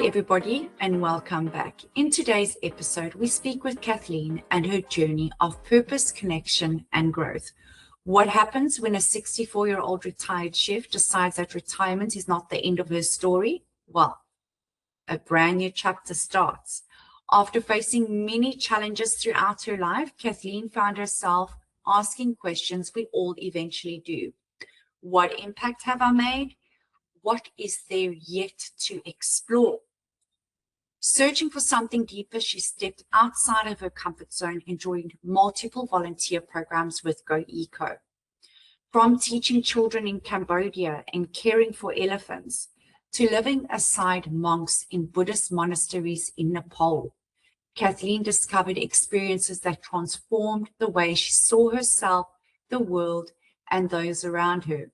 everybody, and welcome back. In today's episode, we speak with Kathleen and her journey of purpose, connection, and growth. What happens when a 64-year-old retired chef decides that retirement is not the end of her story? Well, a brand new chapter starts. After facing many challenges throughout her life, Kathleen found herself asking questions we all eventually do. What impact have I made? What is there yet to explore? Searching for something deeper, she stepped outside of her comfort zone and joined multiple volunteer programs with Go Eco. From teaching children in Cambodia and caring for elephants, to living aside monks in Buddhist monasteries in Nepal, Kathleen discovered experiences that transformed the way she saw herself, the world, and those around her.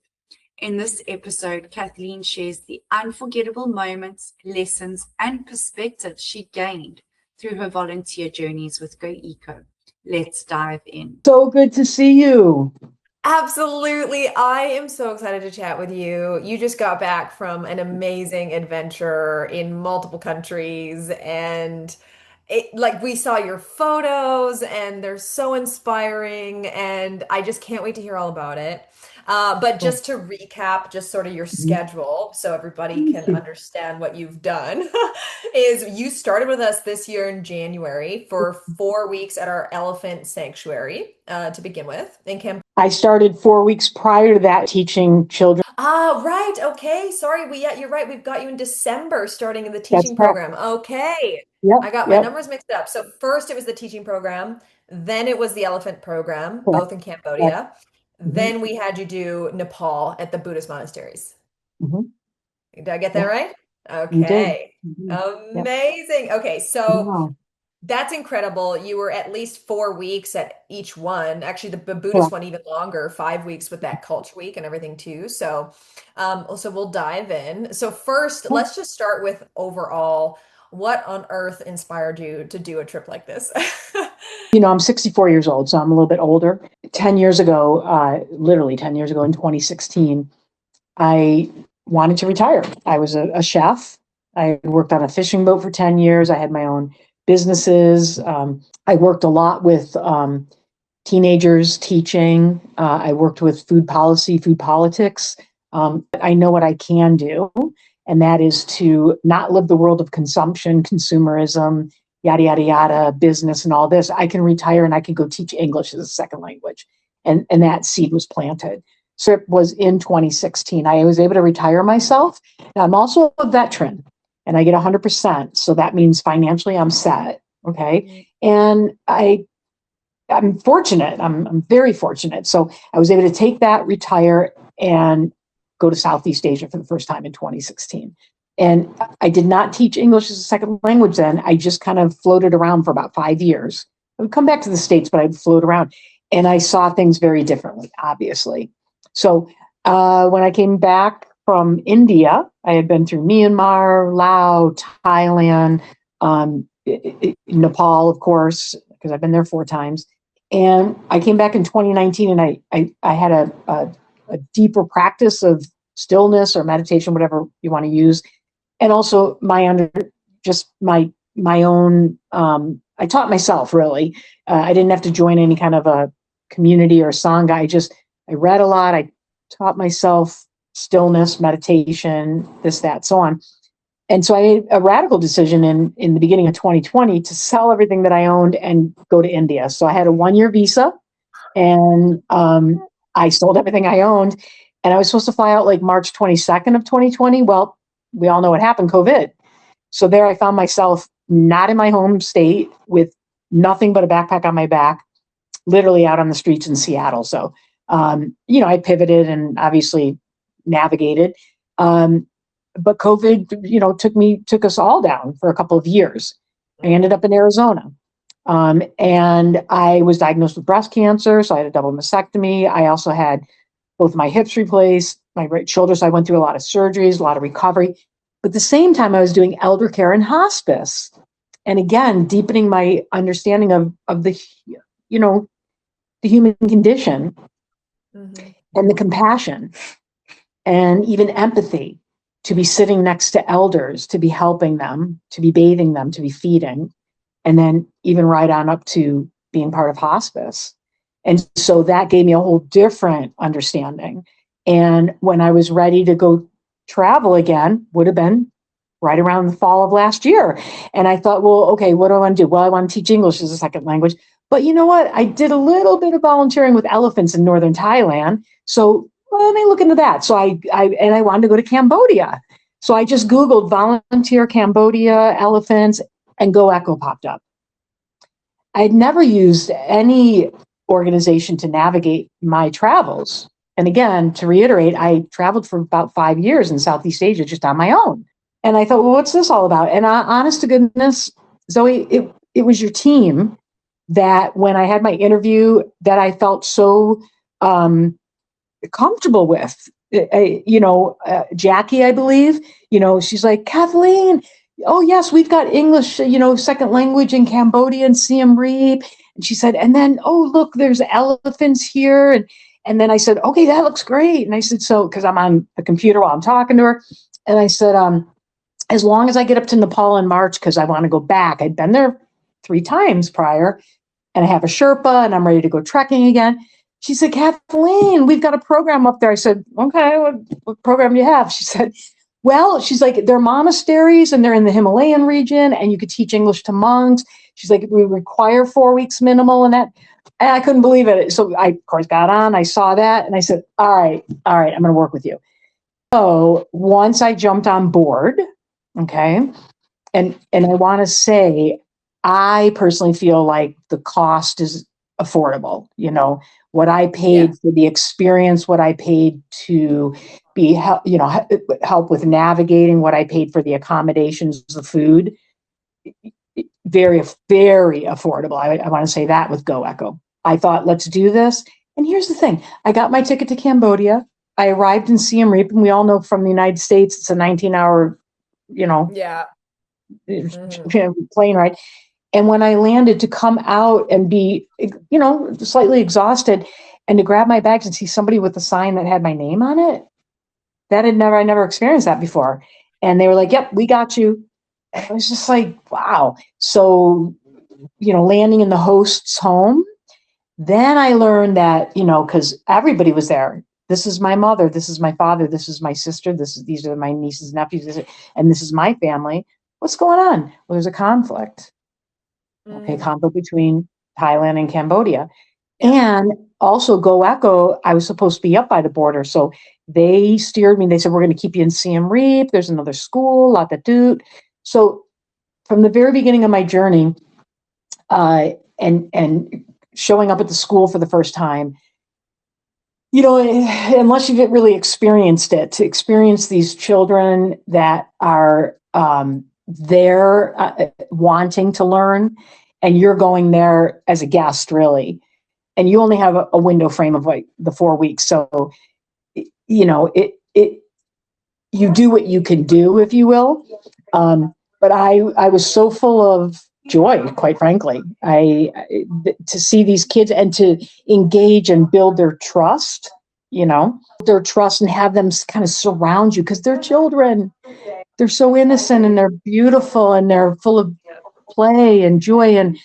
In this episode, Kathleen shares the unforgettable moments, lessons, and perspectives she gained through her volunteer journeys with Go Eco. Let's dive in. So good to see you. Absolutely. I am so excited to chat with you. You just got back from an amazing adventure in multiple countries, and we saw your photos and they're so inspiring, and I just can't wait to hear all about it. But just to recap, just sort of your schedule so everybody can understand what you've done, is you started with us this year in January for 4 weeks at our elephant sanctuary to begin with in Cambodia. I started 4 weeks prior to that teaching children. Ah, right. Okay. Sorry. Yeah, you're right. We've got you in December starting in the That's teaching correct. program. Okay. Yep, I got my numbers mixed up. So first it was the teaching program, then it was the elephant program, correct, both in correct. Cambodia. Mhm, Then we had you do Nepal at the Buddhist monasteries. mhm. Did I get that Yep, right? you did. Okay. Yep. Amazing. Okay. So Wow. that's incredible. You were at least 4 weeks at each one. Actually, the Buddhist Correct. one even longer, 5 weeks with that culture week and everything too. So we'll dive in. So first, let's just start with overall, what on earth inspired you to do a trip like this? I'm 64 years old, so I'm a little bit older. 10 years ago, literally 10 years ago in 2016, I wanted to retire. I was a chef. I worked on a fishing boat for 10 years. I had my own businesses. I worked a lot with teenagers teaching. I worked with food policy, food politics. I know what I can do, and that is to not live the world of consumption, consumerism, yada, yada, yada, business and all this. I can retire and I can go teach English as a second language. And that seed was planted. So it was in 2016. I was able to retire myself. Now, I'm also a veteran and I get 100%. So that means financially I'm set. Okay. And I'm fortunate. I'm very fortunate. So I was able to take that, retire, and go to Southeast Asia for the first time in 2016. And I did not teach English as a second language then. I just kind of floated around for about 5 years. I would come back to the States, but I'd float around. And I saw things very differently, obviously. So when I came back from India, I had been through Myanmar, Laos, Thailand, Nepal, of course, because I've been there 4 times. And I came back in 2019 and I had a deeper practice of stillness or meditation, whatever you want to use. And also my own, I taught myself really. I didn't have to join any kind of a community or Sangha. I read a lot. I taught myself stillness, meditation, this, that, so on. And so I made a radical decision in the beginning of 2020 to sell everything that I owned and go to India. So I had a 1-year visa and I sold everything I owned. And I was supposed to fly out like March 22nd of 2020. Well, we all know what happened, COVID. So there I found myself not in my home state with nothing but a backpack on my back, literally out on the streets in Seattle. So, I pivoted and obviously navigated. But COVID, took us all down for a couple of years. I ended up in Arizona. And I was diagnosed with breast cancer. So I had a double mastectomy. I also had both my hips replaced, my right shoulder. So I went through a lot of surgeries, a lot of recovery. But at the same time, I was doing elder care and hospice. And again, deepening my understanding of the human condition and the compassion and even empathy. to be sitting next to elders, to be helping them, to be bathing them, to be feeding, and then even right on up to being part of hospice. And so that gave me a whole different understanding. And when I was ready to go travel again, would have been right around the fall of last year. And I thought, well, okay, what do I want to do? Well, I want to teach English as a second language. But you know what? I did a little bit of volunteering with elephants in northern Thailand. So let me look into that. So I wanted to go to Cambodia. So I just Googled volunteer Cambodia elephants, and Go Echo popped up. I'd never used any organization to navigate my travels. And again, to reiterate, I traveled for about 5 years in Southeast Asia just on my own. And I thought, well, what's this all about? And honest to goodness, Zoe, it was your team that when I had my interview that I felt so comfortable with. Jackie, I believe, she's like, Kathleen, oh yes, we've got English, second language in Cambodia and Siem Reap. And she said, and then, oh, look, there's elephants here. And then I said, okay, that looks great. And I said, so, because I'm on the computer while I'm talking to her. And I said, as long as I get up to Nepal in March, because I want to go back. I'd been there 3 times prior, and I have a Sherpa, and I'm ready to go trekking again. She said, Kathleen, we've got a program up there. I said, okay, what program do you have? She said, well, she's like, they're monasteries and they're in the Himalayan region, and you could teach English to monks. She's like, we require 4 weeks minimal, and that. And I couldn't believe it. So I, of course, got on, I saw that, and I said, all right, I'm going to work with you. So once I jumped on board, okay, and I want to say, I personally feel like the cost is affordable. What I paid for the experience, what I paid to be, help with navigating, what I paid for the accommodations, the food, very, very affordable. I want to say that with Go Echo. I thought, let's do this. And here's the thing. I got my ticket to Cambodia. I arrived in Siem Reap, and we all know from the United States, it's a 19-hour, plane ride. And when I landed, to come out and be, slightly exhausted, and to grab my bags and see somebody with a sign that had my name on it, I never experienced that before. And they were like, yep, we got you. And I was just like, wow. So, landing in the host's home, then I learned that, because everybody was there. This is my mother. This is my father. This is my sister. These are my nieces, nephews, and this is my family. What's going on? Well, there's a conflict. Okay, conflict between Thailand and Cambodia. And also Go Echo, I was supposed to be up by the border. So they steered me. They said, we're going to keep you in Siem Reap. There's another school, Latatut. So from the very beginning of my journey, and showing up at the school for the first time, unless you've really experienced it, to experience these children that are there wanting to learn, and you're going there as a guest, really, and you only have a window frame of like the 4 weeks. So, you do what you can do, if you will. But I was so full of joy, quite frankly, to see these kids and to engage and build their trust, and have them kind of surround you, because they're children. They're so innocent, and they're beautiful, and they're full of play and joy and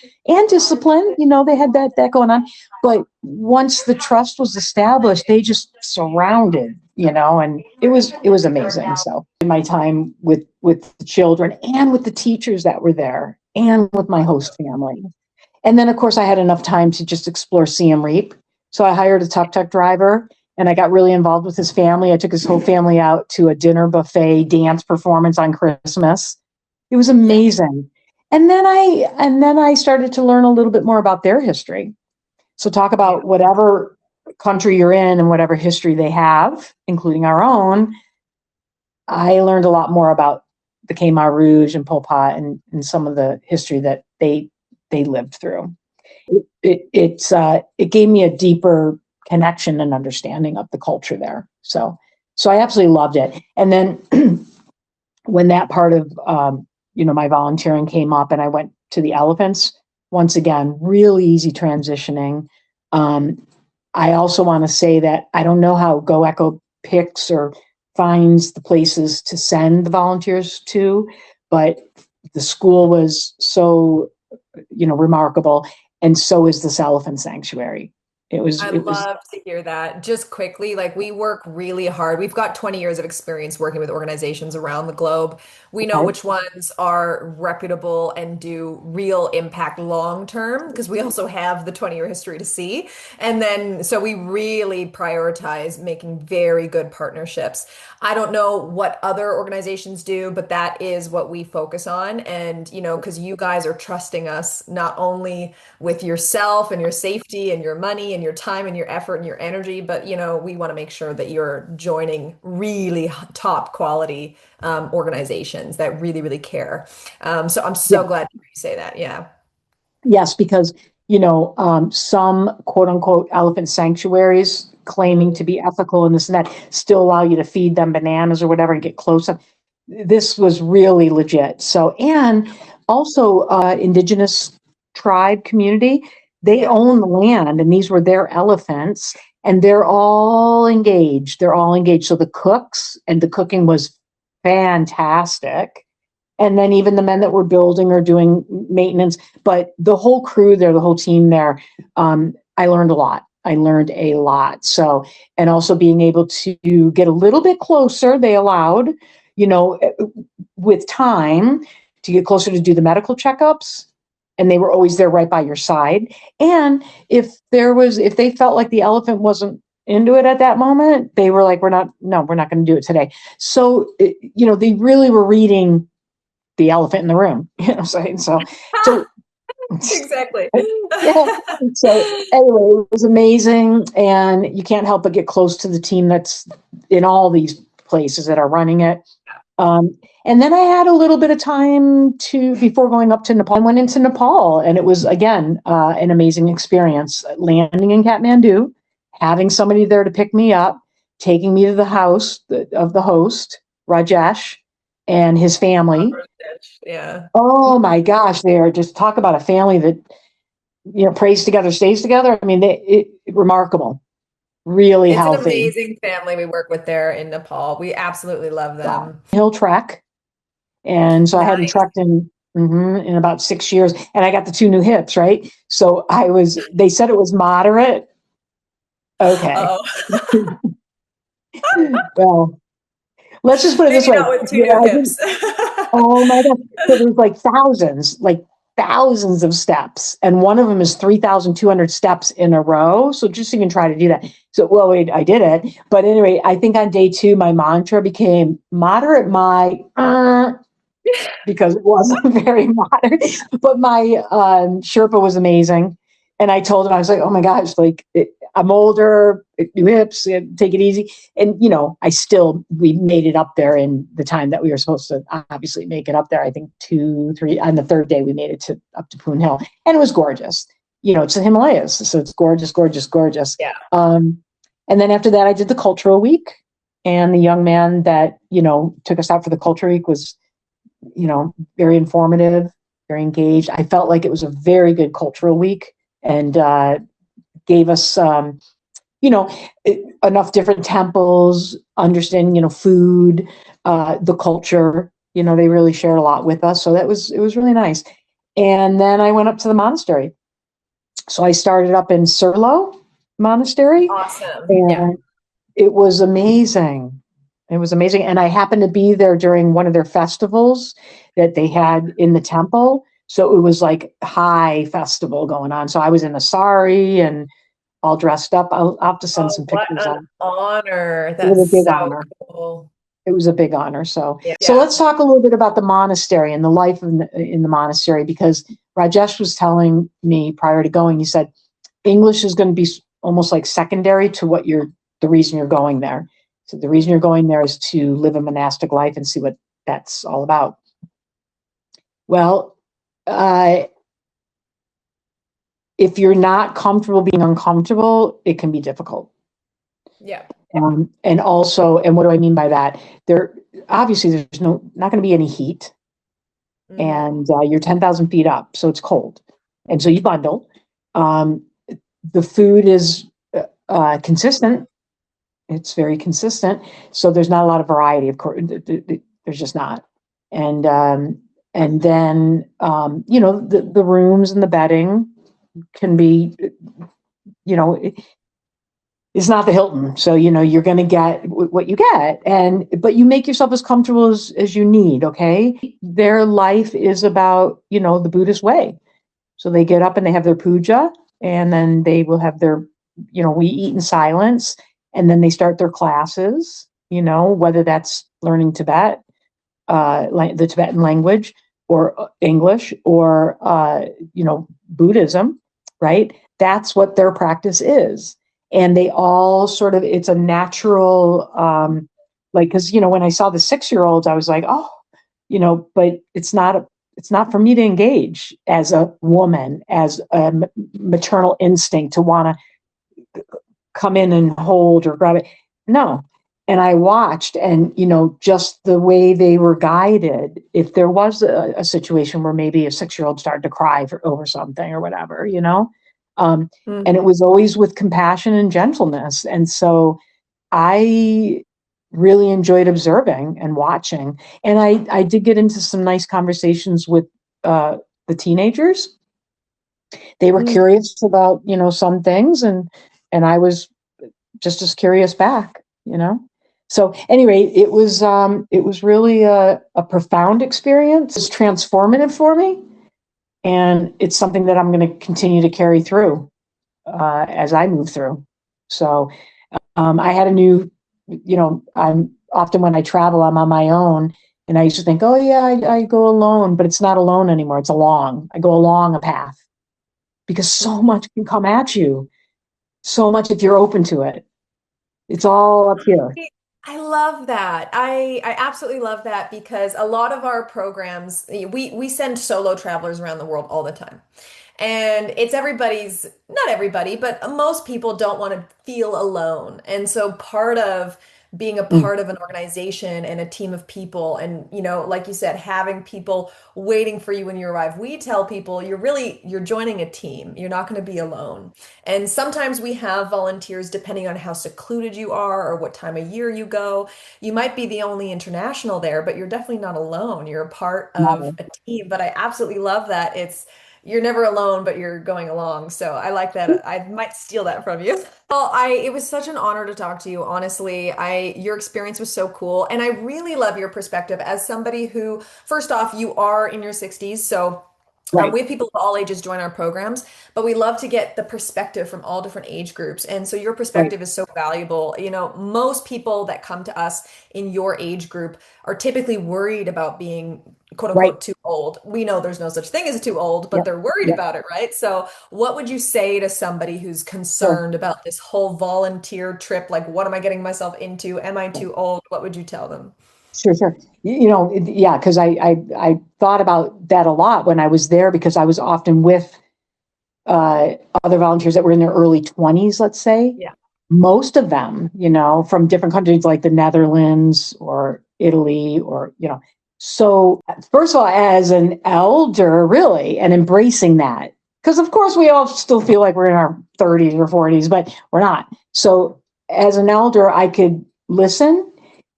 discipline. They had that going on. But once the trust was established, they just surrounded, and it was amazing. So in my time with the children and with the teachers that were there and with my host family. And then, of course, I had enough time to just explore Siem Reap. So I hired a tuk-tuk driver, and I got really involved with his family. I took his whole family out to a dinner buffet dance performance on Christmas. It was amazing. And then I started to learn a little bit more about their history. So talk about whatever country you're in and whatever history they have, including our own. I learned a lot more about the Khmer Rouge and Pol Pot and some of the history that they lived through. It gave me a deeper connection and understanding of the culture there. So I absolutely loved it. And then when that part of my volunteering came up, and I went to the elephants, once again, really easy transitioning. I also want to say that I don't know how Go Echo picks or finds the places to send the volunteers to, but the school was so, remarkable, and so is this elephant sanctuary. I It was love to hear that. Just quickly, like we work really hard. We've got 20 years of experience working with organizations around the globe. We know okay. which ones are reputable and do real impact long term because we also have the 20-year history to see. And then, so we really prioritize making very good partnerships. I don't know what other organizations do, but that is what we focus on. And, because you guys are trusting us not only with yourself and your safety and your money and your time and your effort and your energy, but we want to make sure that you're joining really top quality organizations that really, really care. So I'm Yeah. so glad to hear you say that. Yeah. Yes, because some quote unquote elephant sanctuaries claiming to be ethical and this and that still allow you to feed them bananas or whatever and get close up. This was really legit. So, and also indigenous tribe community, they Yeah. own the land, and these were their elephants, and they're all engaged. They're all engaged. So the cooks, and the cooking was fantastic. And then even the men that were building or doing maintenance, but the whole crew there, the whole team there, I learned a lot. I learned a lot. So, and also being able to get a little bit closer, they allowed, with time to get closer to do the medical checkups. And they were always there right by your side. And if they felt like the elephant wasn't into it at that moment, they were like, we're not going to do it today. So, they really were reading the elephant in the room, what I'm saying? So Exactly. yeah. So anyway, it was amazing, and you can't help but get close to the team that's in all these places that are running it. And then I had a little bit of time before going up to Nepal. I went into Nepal, and it was again an amazing experience. Landing in Kathmandu, having somebody there to pick me up, taking me to the house of the host, Rajesh, and his family. Yeah. Oh my gosh, they are just talk about a family that prays together, stays together. I mean, remarkable, really It's an healthy. amazing family we work with there in Nepal. We absolutely love them. Hill trek, and so I hadn't Nice. trekked in about 6 years, and I got the two new hips, right? So they said it was moderate. Okay, Oh, well, let's just put it this maybe way. not with two new I didn't. hips. Oh my God. So there's thousands of steps. And one of them is 3,200 steps in a row. So just even try to do that. So, well, wait, I did it. But anyway, I think on day 2, my mantra became moderate because it wasn't very moderate. But my Sherpa was amazing. And I told him, I was like, oh my gosh, I'm older, new hips, take it easy. And, we made it up there in the time that we were supposed to obviously make it up there. I think 2, 3, on the third day we made it up to Poon Hill, and it was gorgeous. It's the Himalayas. So it's gorgeous, gorgeous, gorgeous. Yeah. And then after that, I did the cultural week, and the young man that, took us out for the cultural week was, very informative, very engaged. I felt like it was a very good cultural week, and gave us, enough different temples, understanding, food, the culture. They really shared a lot with us, so it was really nice. And then I went up to the monastery. So I started up in Surlo Monastery, Awesome. and Yeah. it was amazing. It was amazing, and I happened to be there during one of their festivals that they had in the temple. So it was like high festival going on. So I was in a sari and all dressed up. I'll have to send some What pictures an on. honor. It was a That's big so honor. cool. It was a big honor. So Yeah. let's talk a little bit about the monastery and the life in the monastery, because Rajesh was telling me prior to going, he said, English is going to be almost like secondary to the reason you're going there. So the reason you're going there is to live a monastic life and see what that's all about. Well, if you're not comfortable being uncomfortable, it can be difficult. Yeah. And also, and what do I mean by that? Obviously there's not going to be any heat, and you're 10,000 feet up, so it's cold, and so you bundle. The food is consistent. It's very consistent. So there's not a lot of variety, of course. There's just not. And then, the rooms and the bedding can be, it's not the Hilton. So, you're going to get what you get, but you make yourself as comfortable as you need. Okay. Their life is about, the Buddhist way. So they get up and they have their puja, and then they will have their, we eat in silence, and then they start their classes, whether that's learning Tibet, the Tibetan language, or English, or, Buddhism, right? That's what their practice is. And they all sort of, it's a natural, because, when I saw the 6-year-olds, I was like, oh, but it's not for me to engage as a woman, as a maternal instinct to want to come in and hold or grab it. No. And I watched, and, just the way they were guided, if there was a situation where maybe a 6-year-old started to cry over something or whatever, and it was always with compassion and gentleness. And so I really enjoyed observing and watching. And I did get into some nice conversations with the teenagers. They were curious about, some things, and I was just as curious back, So anyway, it was really a profound experience. It's transformative for me. And it's something that I'm going to continue to carry through as I move through. So I had a new, I'm often, when I travel, I'm on my own. And I used to think, oh yeah, I go alone, but it's not alone anymore. It's I go along a path, because so much can come at you. So much, if you're open to it. It's all up here. I love that. I absolutely love that, because a lot of our programs, we send solo travelers around the world all the time. And it's not everybody, but most people don't want to feel alone. And so part of being a part of an organization and a team of people, and, like you said, having people waiting for you when you arrive, we tell people you're joining a team. You're not going to be alone. And sometimes we have volunteers, depending on how secluded you are or what time of year you go. You might be the only international there, but you're definitely not alone. You're a part of a team. But I absolutely love that you're never alone, but you're going along. So I like that. I might steal that from you. Well, it was such an honor to talk to you. Honestly, your experience was so cool. And I really love your perspective as somebody who, first off, you are in your 60s. So Right. we have people of all ages join our programs, but we love to get the perspective from all different age groups. And so your perspective is so valuable. Most people that come to us in your age group are typically worried about being quote unquote too old. We know there's no such thing as too old, but they're worried about it, right? So what would you say to somebody who's concerned about this whole volunteer trip? Like, what am I getting myself into? Am I too old? What would you tell them? Sure. Yeah, because I thought about that a lot when I was there, because I was often with other volunteers that were in their early 20s, let's say. Yeah. Most of them, from different countries like the Netherlands or Italy, or, So first of all, as an elder, really, and embracing that, because of course we all still feel like we're in our 30s or 40s, but we're not. So as an elder, I could listen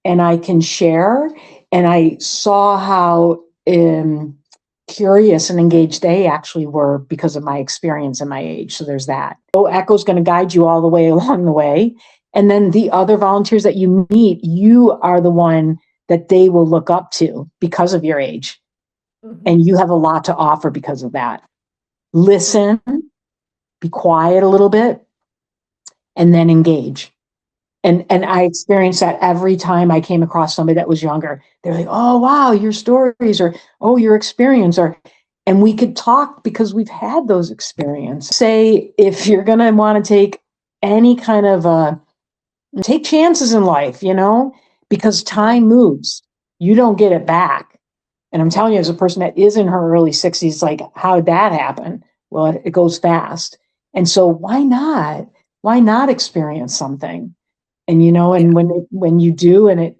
and I can share. And I saw how curious and engaged they actually were because of my experience and my age. So there's that. So Echo's going to guide you all the way along the way. And then the other volunteers that you meet, you are the one that they will look up to because of your age. And you have a lot to offer because of that. Listen, be quiet a little bit, and then engage. And I experienced that every time I came across somebody that was younger. They're like, oh, wow, your stories, or, oh, your experience, and we could talk because we've had those experiences. Say, if you're going to want to take any kind of take chances in life, because time moves. You don't get it back. And I'm telling you, as a person that is in her early 60s, like, how did that happen? Well, it goes fast. And so why not? Why not experience something? And, and when you do, and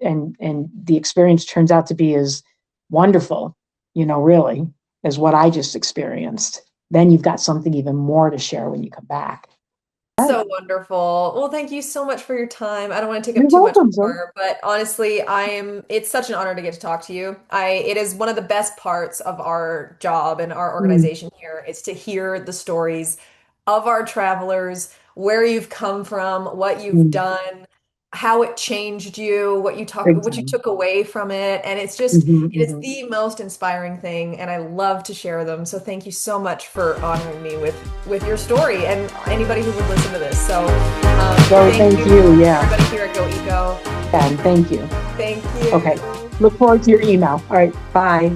the experience turns out to be as wonderful, really, as what I just experienced, then you've got something even more to share when you come back. so wonderful. Well, thank you so much for your time. I don't want to take You're up too much welcome, Zoe. more, but honestly, it's such an honor to get to talk to you. It is one of the best parts of our job and our Mm, organization here. It's to hear the stories of our travelers, where you've come from, what you've mm, done, how it changed you, big what you time. took away from it. And Hmm, it is hmm. the most inspiring thing, and I love to share them. So thank you so much for honoring me with your story and anybody who would listen to this. So Zoe, thank thank you, you. Yeah. everybody here at Go Eco. And thank you. Thank Okay. you. Look forward to your email. All right. Bye.